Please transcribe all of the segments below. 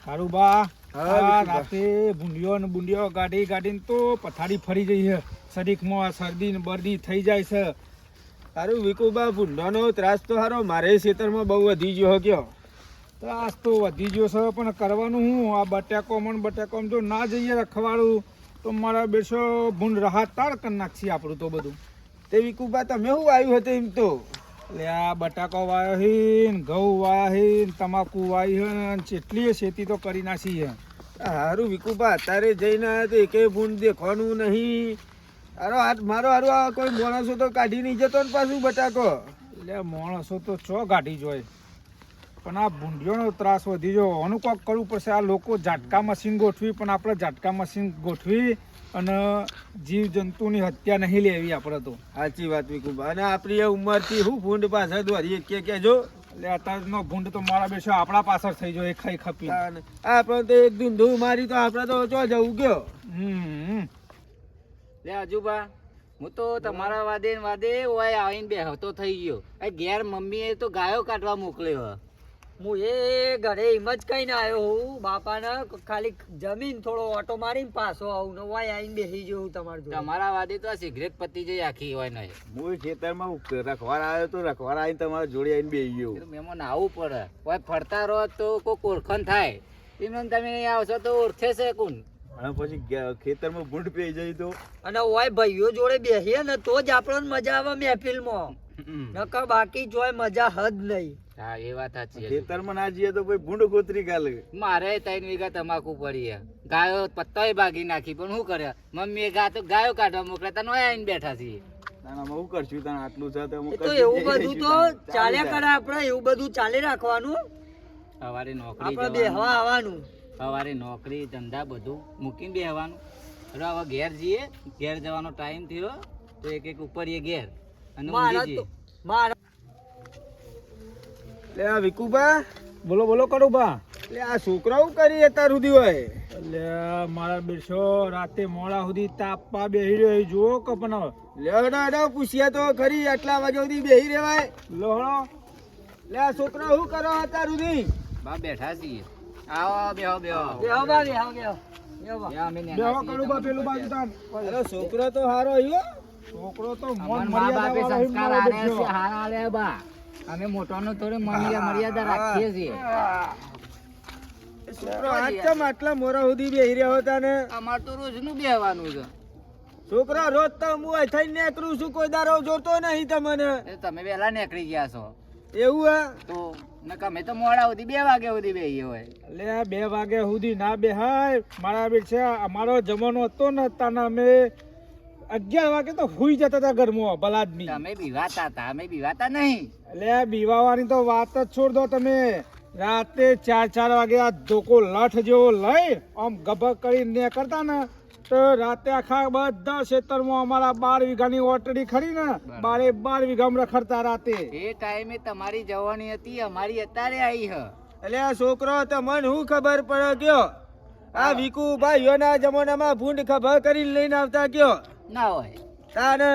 સારું બા રાતે બુંડિયો ગાડીને તો પથારી ફરી ગઈ છે. શરીરમાં શરદી ને બરદી થઈ જાય છે. સારું વિકુબા ભૂંડાનો ત્રાસ તો હારો મારે ખેતરમાં બહુ વધી ગયો કયો. ત્રાસ તો વધી ગયો છે પણ કરવાનું હું આ બટેકો જો ના જઈએ રખવાડું તો મારા બેસો ભૂંડ રાહત તાર કરી નાખશે આપણું તો બધું. તે વિકુબા તમે શું આવ્યું હતું એમ તો? એટલે આ બટાકો વાયો હે ને ઘઉં વાયા હે ને તમાકુ વાઈ હે ને કેટલી ખેતી તો કરી નાખી છે. હારું વિકુબા અત્યારે જઈને આવ્યા તો એકે ભૂંડ દેખવાનું નહીં. મારો હારું આ કોઈ માણસો તો કાઢી નહીં જતો ને પાછું બટાકો. એટલે માણસો તો ચો ગાઢી જોય પણ આ ભૂંડિયોનો ત્રાસ વધી ગયો. આનું કોક કરવું પડશે. આ લોકો ઝાટકા મશીન ગોઠવી પણ આપણે ઝાટકા મશીન ગોઠવી અને જીવ જંતુની હત્યા નહીં લેવી આપણે તો. સાચી વાત વિકુબા. અને આપણી ઉંમરથી શું ભૂંડ પાછળ દોરીએ કેજો. એટલે અત્યારનો ભૂંડ તો મારા બેસો આપણા પાછળ થઈ ગયો એ ખાઈ ખપી. આપણે તો એક ધૂંધું મારી તો આપણે તો ચો જવું ગયો. લે અજુબા હું તો તમારા વાદે ઓય આવીને બેહતો થઈ ગયો. ઘેર મમ્મીએ તો ગાયો કાઢવા મોકલ્યો. હું એ ઘરે એમ જ કહીને આવ્યો હું બાપાને ખાલી જમીન થોડો ઓટો મારીને પાછો આવું ને વાય આવીને બેસી જવું તમારે જોડે. તમારા વાદે તો આ સિગરેટ પતી જઈ આખી હોય ને. હું ખેતરમાં રખવાડ આવ્યો તો રખવાડ આવીને તમારા જોડે આવીને બેસી ગયો. મહેમાન આવવું પડે. ઓય ફરતા રહો તો કોઈક ઓળખણ થાય. એમને તમે નહીં આવશો તો ઓળખે છે કોણ? અને પછી ખેતરમાં ભૂંડ પી જાય તો અને ઓય ભાઈઓ જોડે બેસીએ ને તો જ આપણને મજા આવે મહેફિલમાં. નકર બાકી જોય મજા હદ નહીં. હા એ વાત સાચી. ખેતરમાં ના જઈએ તો ભાઈ ભૂંડ કોતરી કાલે. મારે 3 વીઘા તમાકુ પડી. ગાયો પત્તાય ભાગી નાખી પણ શું કરે મમ્મી ગાયો કાઢવા મોકલે તને આવીને બેઠા છીએ. શું કરશું તને આટલું છે તો એવું બધું તો ચાલ્યા કરે. આપણે એવું બધું ચાલી રાખવાનું. સવારે નોકરી આપણે બેહવા આવવાનું. સવારે નોકરી ધંધા બધું મૂકીને બેહવાનું. હવે ઘેર જઈએ. ઘેર જવાનો ટાઈમ થયો તો એક ઉપર ઘેર અને લે આ વિકુબા બોલો કરું બા. લે આ છોકરાઓ કરી અત્યાર સુધી હોય. એટલે મારા બેસો રાતે મોડા સુધી તાપવા બેહી રહ્યો જુઓ કે પણ લેવડો પૂછ્યા તો ખરી આટલા વાગ્યા સુધી બેહી રહેવાય. લોહણો લે આ છોકરા શું કરો અત્યાર સુધી? બા બેઠા છીએ. આવો બેહો બેહો બા બેહો બેહો. બેહો કરું બા પેલું બાજુ તાન. અરે છોકરો તો હારો આવ્યો. છોકરો તો મન મા બાપે મર્યાદા સંસ્કાર આલે છે હારા આલે બા. અમે મોટાનો થોડી મર્યાદા રાખીએ છીએ. છોકરો આજ કેમ આટલા મોરા સુધી બેહી રહ્યા હતા ને? અમાર તો રોજનું બેહવાનું છે. છોકરા રોજ તો હું અહીં નીકળું છું કોઈ દારો જોતો નહીં તમને. તમે વહેલા નીકળી ગયા છો એવું હે તો અમે તો મોડા સુધી 2 વાગ્યા સુધી બેહીએ હોય. એટલે 2 વાગ્યા સુધી ના બેહાય. મારા બેટા અમારો જમાનો હતો ને તાના અમે 11 વાગે તો હુઈ જતા હતા ઘરમાં બલાદમી. તમે બીવાતા હતા અમે બીવાતા નહીં. એટલે બીવાવાની તો વાત જ છોડ દો તમે. રાતે 4 વાગે આ ધોકો લઠ જેવો લઈ આમ ગભક કરી નીકળતા ને તો રાતે આખા બધા ક્ષેત્રમાં અમારા 12 વીઘાની ઓટડી ખરી ને 12 વીઘામાં રખડતા રાતે. એ ટાઈમે તમારી જવાની હતી અમારી અત્યારે આવી હ. એટલે આ છોકરો તમને શું ખબર પડે કયો? આ વિકુ ભાઈઓના જમાનામાં ભૂંડ ખબર કરીને લઈને આવતા કયો ના હોય. તાને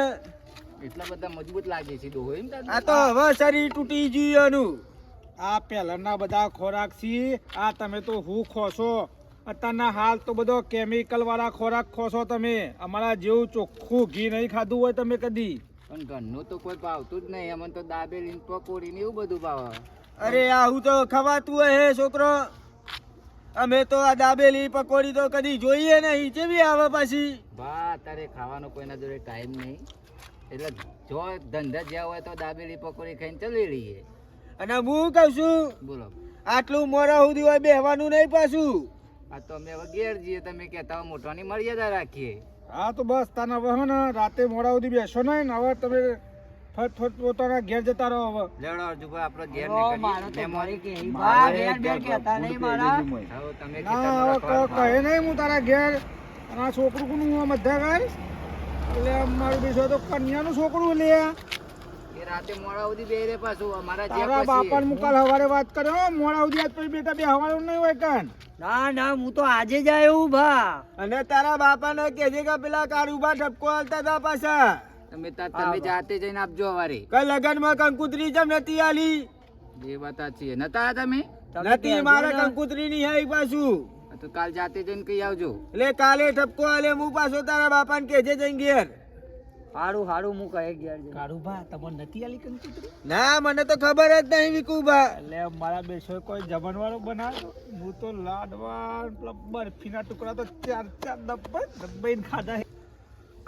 એટલા બધા મજબૂત લાગે છે ડોહો એમ. આ તો હવે શરીર તૂટી ગયું. આ પહેલાના બધા ખોરાક થી આ તમે તો હું ખોશો. અત્યારના હાલ તો બધો કેમિકલ વાળા ખોરાક ખોશો તમે. અમારા જેવું ચોખ્ખું ઘી નહીં ખાધું હોય તમે કદી. પણ ઘરનું તો કોઈ ભાવતું જ નહીં. અમને તો દાબેલી પકોડી ને એવું બધું ભાવે. અરે આવું તો ખવાતું હોય હે છોકરો? અમે તો આ દાબેલી પકોડી તો કદી જોઈએ નહીં. કેવી આવે પાછી? બા અત્યારે ખાવાનો કોઈના જોડે ટાઈમ નહીં. એટલે જો ધંધા જ્યાં હોય તો દાબેલી પકોડી ખાઈને ચલી રહીએ. અને હું કહું છું બોલો આટલું મોડા સુધી હોય બેહવાનું નહીં પાછું. આ તો અમે હવે ઘેર જઈએ. તમે કહેતા હો મોટાની મર્યાદા રાખીએ. હા તો બસ તાના વહો ને રાતે મોડા સુધી બેસો નહીં ને હવે તમે ફટ પોતાના ઘેર જતા રહો. હવે લેવડો અર્જુભાઈ આપણે ઘેર મારો તો નીકળીએ. મારી કે બા ઘેર બેર કહેતા નહીં મારા. હવે તમે ના હવે કહે નહીં હું તારા ઘેર. અને આ છોકરું કોનું હું મધ્યા ગાય. એટલે મારું બીજો તો કન્યાનું છોકરું લે. એ રાતે મોડા સુધી બે રે પાછું અમારા જે તારા બાપાને મુકાલ હવારે વાત કર્યો મોડા સુધી આજ પછી બેટા બે હવાનું નહીં હોય કાન. ના હું તો આજે જ આવ્યો ભા. અને તારા બાપાને કહેજે કે પેલા કારુબા ઠપકો હાલતા હતા પાછા. તમે જાતે જઈને આપજો. હવારે કઈ લગનમાં કંકુતરી જેમ નથી આલી. એ વાત સાચી. નતા તમે તમે નથી કહેજો મારા ને. કંકુતરી ની હે પાછું. તો કાલ જાતે જઈને કહી આવજો. એટલે કાલે ઠપકો આલે હું પાછો તારા બાપાને કહેજે જઈને ઘેર. હારું હારું હું કહે ઘેર જઈને. કારુભા તમને નથી આલી કંકુતરી? ના મને તો ખબર જ નહીં વિકુભા. એટલે મારા બેસો કોઈ જમણવાળો બનાવ્યો. હું તો લાડવા પેલા બરફીના ટુકડા તો ચાર દબાઈને ખાધા.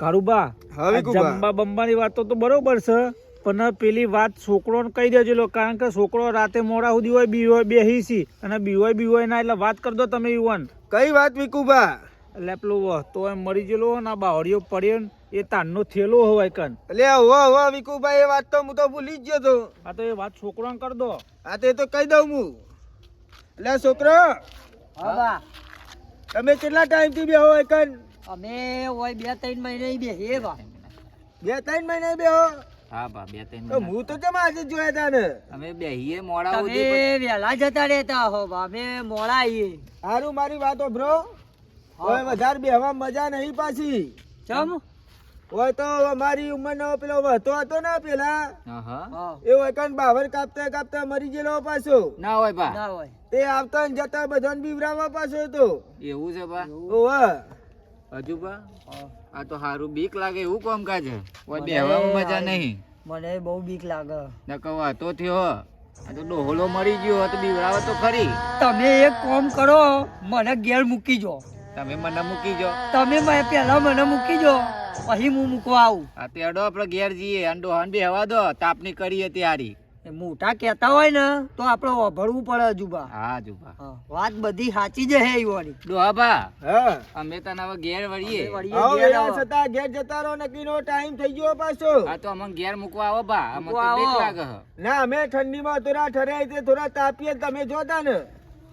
કારુબા, હા, વિકુભા. જમવા બમવાની વાતો તો બરોબર છે, પણ પેલી વાત છોકરોને કહી દેજો લો, કારણ કે છોકરો રાતે મોડા સુધી હોય બીહોય બેહી સી અને બીહોય ના, એટલે વાત કરી દો તમે યુવાન. કઈ વાત વિકુભા? એટલે પેલું વહતો એમ મરી ગયેલો ને આ બાવળીઓ પડ્યો ને એ તાનનો થેલો હોય કન. એટલે હો વિકુભા, એ વાત તો હું તો ભૂલી જ ગયો તો. આ તો એ વાત છોકરાને કરી દો. આ તે તો કહી દઉં હું. એટલે છોકરો, હા બા, તમે કેટલા ટાઈમ થી બેહો એકન? અમે હોય 2-3 મહિને બેહીએ બા. 2-3 મહિના બેહો? હા બા, 2-3 તો હું તો કેમ આજે જ જોયા તા ને. અમે બેહીએ મોડા તમે સુધી પણ વહેલા જતા રહેતા હો બા, અમે મોડા આવીએ. હારું મારી વાતો બ્રો. ઓય વધારે બેહવા મજા નહીં પાછી. ચમ? ઓય તો અમારી ઉંમરનો પેલો વહતો હતો ને પેલા, હા હા હા, એ વખત બાવર કાપતા કાપતા મરી ગયેલો પાછો. ના હોય બા, ના હોય. તે આવતા ને જતા બધાને બીવરાવા પાછો હતો. એવું છે બા. ઓવે. હજુ બા હા. આ તો હારું બીક લાગે એવું કામકાજ છે. કોઈ બેહવામાં મજા નહીં. મને બહુ બીક લાગે. ન કહો હતો થયો આ તો ડોહલો મરી ગયો તો બીવડાવે તો ખરી. તમે એક કામ કરો, મને ઘેર મૂકી જો. તમે મને મૂકી જો. તમે પહેલા મને મૂકી જો, પછી હું મૂકવા આવું. આ તે અડો આપણે ઘેર જઈએ અને ડોહાને બેહવા દો, તાપની કરીએ ત્યારી. એ મોટા કહેતા હોય ને તો આપણે વાભરવું પડે જુબા. હા જુબા. વાત બધી સાચી જ હે ઈવાની. ડોહા બા, હા. અમે તને હવે ઘેર વળીએ. આવો વેળા છતાં ઘેર જતા રહો, નક્કીનો ટાઈમ થઈ ગયો પાછો. હા તો અમને ઘેર મૂકવા આવો બા, અમને તો મૂકવા બીક આવો. લાગે છે. ના અમે ઠંડીમાં થોડા ઠરાય તે થોડા તાપીએ તમે જોતા ને.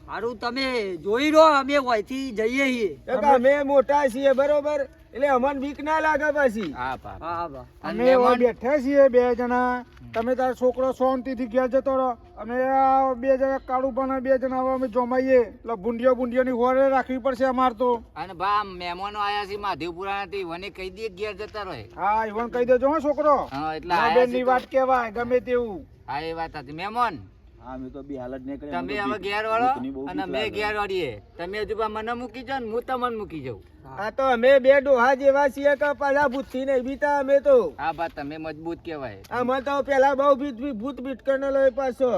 સારું તમે જોઈ રહો, અમે વયથી જઈએ છીએ. તો કે અમે મોટા છીએ બરોબર, એટલે અમને બીક ના લાગે પાછી. હા બા. હા હા બા. અને અમે મહેમાન- બેઠા છીએ 2 જણા. તમે તારો છોકરો શાંતિથી ઘેર જતો રહો. અમે આ 2 જણા કાળુભાના 2 જણા હવે અમે જમાઈએ. એટલે બુંડીઓની હોરે રાખવી પડશે અમાર તો. અને બા મહેમાનો આયા છે માધવપુરા થી, વને કહી દે ઘેર જતા રહે. હા, ઈવન કહી દેજો હો છોકરો. હા એટલે ના આયા બેનની છે તો- વાત કહેવાય ગમે તેવું. હા એ વાત હતી. મહેમાન અમે તો બી હાલત નહીં તમે હવે ઘેર વળો અને અમે ઘેર વળીએ. તમે હજુ બા મને મૂકી જાઓ ને હું તમને મૂકી જાઉં. આ તો અમે 2 ડોહા જેવા છીએ કે પાછા ભૂતથી નહીં બીતા અમે તો. હા બા, તમે મજબૂત કહેવાય. અમે તો પેલા બહુ ભૂત બીટ કરનો લઈ પાછો.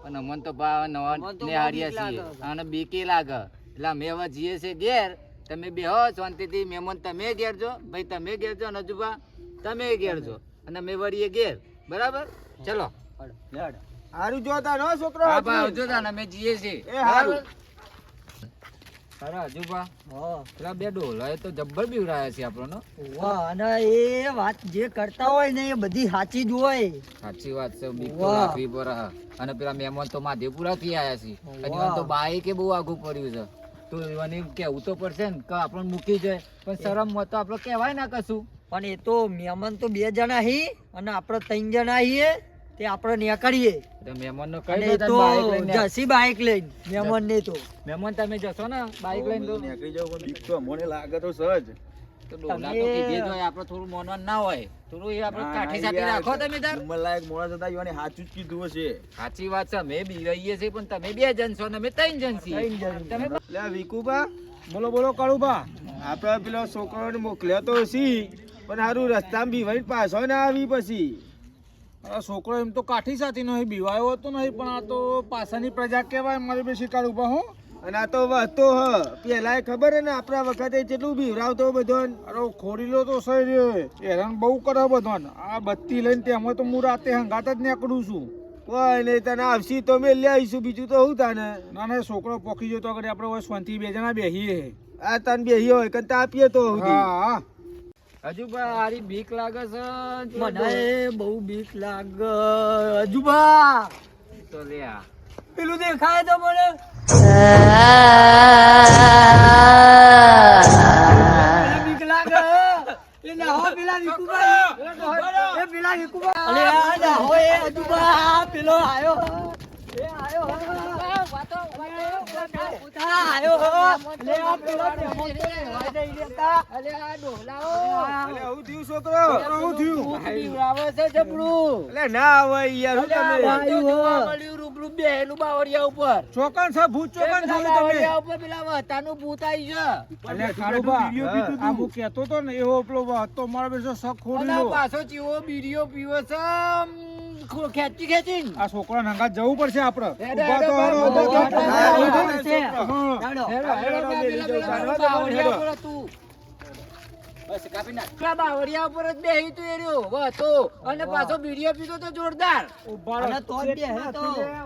અને મન તો બા નવા અમને તો બહુ નિહાળ્યા બીક છીએ લાગે. અને બીકે લાગે. એટલે અમે હવે જઈએ છે ઘેર. તમે બેહો શાંતિથી. મહેમાન તમે ઘેર જો, ભાઈ તમે ઘેર જો, અને હજુ બા તમે ઘેર જો, અને અમે વળીએ ઘેર. બરાબર? ચલો. હારું જોતા નો છોકરો. હા બા, આવજો તાન, અમે જઈએ છીએ. એ હારું. અરે હજુ બા હા. પેલા 2 ડોલા તો જબ્બર બીવડાયા છે આપણને. વાહ, અને એ વાત જે કરતા હોય ને એ બધી સાચી જ હોય. સાચી વાત છે. બીક તો વાહ. રાખવી પડે. હા. અને પેલા મહેમાન તો માધેપુરા થી આયા છે. હજી વાહ. તો બાઈકે બહુ આઘું પડ્યું છે. તો એને કેવું તો પડશે ને કે આપણને મૂકી જાય. પણ શરમ માં તો આપણે કહેવાય ના કશું. પણ એ તો મહેમાન તો 2 જણા હી અને આપણે 3 જણા છીએ, તે આપણે નીકળીએ. તો મહેમાન નો અને કઈ એ તો જસી બાઈક લઈને મહેમાન ને તો મહેમાન તમે જશો ને બાઈક લઈને તો નીકળી જાવ પણ બીક તો મને લાગે તો સહજ. તો ડોલા તો કીધે જ હોય. આપણે થોડું મોનવાનું ના હોય. થોડું એ આપણે કાઠી સાથે રાખો તમે તાર. ઉંમરલાયક મોણા જતા યુવાને સાચું જ કીધું હશે. સાચી વાત છે. અમે બી રહીએ છીએ પણ તમે 2 જણ છો ને અમે 3 જણ છીએ. તમે એટલે વિકુબા, બોલો બોલો કાળુભા. આપણે પેલો છોકરોને મોકલ્યો તો સી, પણ હારું રસ્તામાં બીવાઈ પાછો ના આવી પછી. આ છોકરો એમ તો કાઠી સાથે નહીં બીવાયો હતો નહીં, પણ આ તો પાછાની પ્રજા કહેવાય મારી બેસી કાળુભા. હું અને આ તો વહતો હ પેલા ખબર હે ને આપણા વખતે કેટલું બીવરાવતો બધો. અરે ખોરીલો તો સહી રે, હેરાન બહુ કરે બધાને. આ બત્તી લઈને તેમાં તો હું રાતે હંગાત જ નીકળું છું. કોઈ નહીં, તને આવશી તો મેં લઈ આવીશું, બીજું તો હું તાને. ના ના, છોકરો પોકી જતો આગળ આપણે હવે શાંતિ 2 જણા બેહીએ. આ તને બેહી હોય કે તાપીએ તો સુધી. હા, હજુ બા હારી બીક લાગે છે. મને બહુ બીક લાગે. અજુબા તો લે આ. પેલું દેખાય તો મને. મને બીક લાગે. એ ના હો પેલા વિકુબા. એ પેલા વિકુબા. અલે આ ના હો એ અજુબા. પેલો આયો. એ આયો. આયો. લે આ પેલા મહેમાન તો રહેવા દઈ દેતા. અલે આ ડોહલાઓ અલે આવું થયું છોકરો આવું થયું ભૂત બીવડાવે છે જબરું. અલે ના આવે યાર હું તમે તો જોવા મળ્યું રૂબરૂ બેહેલું બાવળિયા ઉપર. ચોકન છે ભૂત ચોકન પેલા જોયું તમે બાવળિયા ઉપર પેલા વહતાનું ભૂત આવી છે. અલ્યા કાળુબા વિડીયો પીધું આ હું કહેતો તો ને એવો પેલો હતો મારો બેસો શક અને ખોડ્યો પાછો ચીવો બીડીઓ પીવો છે ખેંચી ખેંચીને. આ છોકરા નંગા જવું પડશે આપણે હેડો, ઊભા તો હેડો, હારો, હેડો, ઊભા હેડો, તો. હેડો, હેડો, હેડો, હા. ચાલો. હેડો, હેડો, પેલા બાવળિયા ઉપર હતું. બસ કાપી નાખ. પેલા બાવળિયા ઉપર જ બેહી તું એ રહ્યો, વહતો. અને પાછો બીડીઓ પીધો તો જોરદાર. ઊભા રહો. અને તો જ બે હે તો.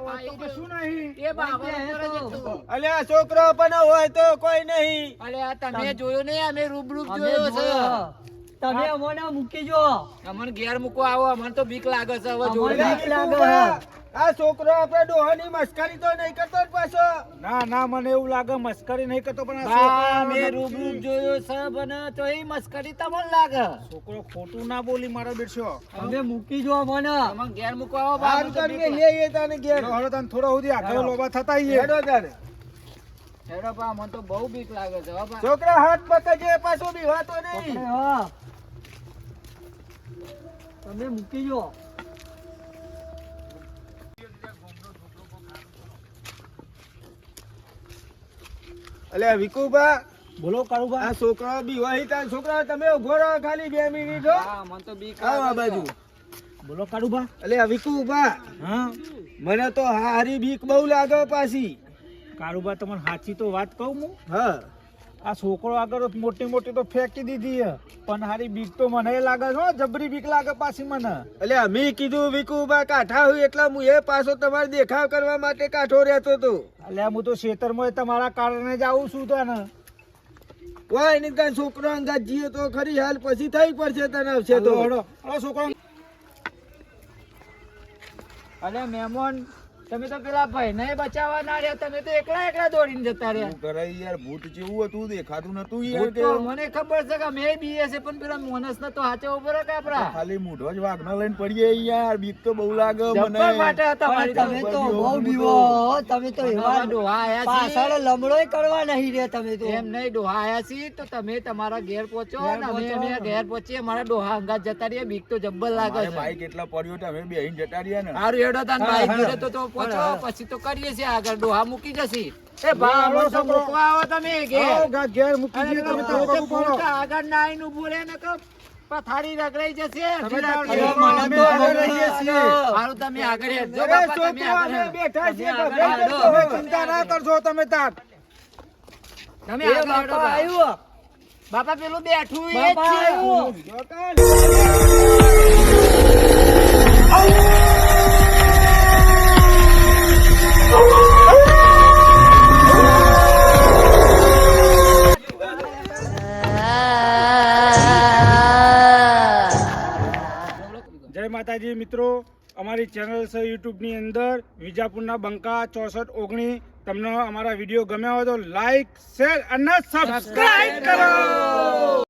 આ તો કશું નહીં એ બાવળિયા ઉપર જ હતું. અલે આ છોકરો પણ હોય તો કોઈ નહીં અલે આ તમે જોયો નહીં, અમે રૂબરૂ અમે જોયો છે. જોયો. તમે અમને મૂકી જો. અમને ઘેર મૂકવા આવો, અમને તો બીક લાગે છે હવે અમને જોડે. બીક લાગે હે. આ છોકરો આપણે ડોહાની મસ્કરી તો નહીં કરતો ને પાછો ના ના મને એવું લાગે મસ્કરી નહીં કરતો પણ આ બા, છોકરો મેં રૂબરૂ જોયો છે પણ તો એ મસ્કરી તમને લાગે. છોકરો ખોટું ના બોલી મારો બેટશો તમે મૂકી જો અમને. અમને ઘેર મૂકવા આવો, બા, હાર અમને તો તને બીક લઈએ તને ઘેર હવે તને થોડા સુધી આગળ લોબા થતા આઈએ. હેડો તારે લાગે. હેડો બા, મને તો બહુ બીક લાગે છે હો બા. છોકરા હાથ પકડજે પાછો બીવાતો નહીં હા. તમે મૂકી જો. અલે વિકુબા બોલો કાળુબા આ છોકરો બીવાહી તાર છોકરા તમે ઉભો રહો ખાલી 2 મિનિટ હો હા, મને તો બીક આવો આ લાગે બાજુ છે. બોલો કાળુબા અલે વિકુબા હા મને તો હારી બીક બહુ લાગે પાછી કાળુબા તમને સાચી તો વાત કહું હું હા આ છોકરો આગળ મોટી મોટી તો ફેંકી દીધી હે પણ હારી બીક તો મને લાગે છે હો, જબરી બીક લાગે પાછી મને એટલે અમે કીધું વિકુબા કાઠા હોય એટલે હું એ પાછો તમારે દેખાવ કરવા માટે કાઠો રહેતો હતો અલ્યા હું તો ખેતરમાં તમારા કારણે જ આવું છું તને કોઈ નહીં કાંઈ છોકરો અંગાત જીએ તો ખરી હાલ પછી થઈ પડશે તને આવશે તો હળો, હળો છોકરો અલે મહેમાન, તમે તો પેલા ભાઈ ને બચાવવા ના રહ્યા, તમે તો એકલા એકલા દોડીને જતા રહ્યા. શું કરે યાર ભૂત જેવું હતું દેખાતું નતું ભૂત તો મને ખબર છે કે મેં બીએ છે પણ પેલા મોનસ ને તો હાચે ઉભો રહે કાપરા. ખાલી મૂઢો જ વાઘના લઈને પડીએ યાર બીક તો બહુ લાગે જબ્બર માટે હતા મારી તમે તો બહુ બીવો. તમે તો એવા ડોહા આયા પાછળ છીએ. લમડોય કરવા નહીં રે તમે તો. એમ નહીં, ડોહા આયા છીએ તો તમે તમારા ઘેર પહોંચો ઘેર ને અમે પહોંચો. અમે ઘેર પહોંચીએ, અમારા ડોહા અંગાત જતા રહીએ, બીક તો જબ્બર લાગે છે. બાઈક એટલા પડ્યો તો અમે બેહીને જતા રહ્યા ને હારું હેડો તાન બાઈક જોડે તો પહોંચો, પછી તો કરીએ છીએ આગળ, ડોહા મૂકી જશે. એ બા, હાલો મને તો છોકરો. મૂકવા આવો તમે ઘેર. આવો, ઘેર મૂકી અને દઈએ તમે પેલો તો ભૂત પગ ઉપાડો. આગળ ના આવીને ઊભું રહે ને તો પથારી રગડાઈ જશે. તમે ધીરે તાર ધીરે. ઘરમાં અમે આગળ રહીએ છીએ. હારું તમે આગળ હેડજો અરે બાપા, તમે છોકરો આગળ અમે હેડો. બેઠા છીએ તમે ભગવાન આગળ કરતો હેડો. તમે ચિંતા ના કરશો તમે તાર તમે એ આગળ હેડો બાપા બા. આવ્યો. બાપા પેલું બેઠું એ જ બાપા છે. આવ્યો. જય માતાજી મિત્રો, અમારી ચેનલ છે યુટ્યુબની અંદર વિજાપુરના બંકા 6419. તમને અમારા વિડીયો ગમ્યા હોય તો લાઈક શેર અને સબસ્ક્રાઇબ કરો.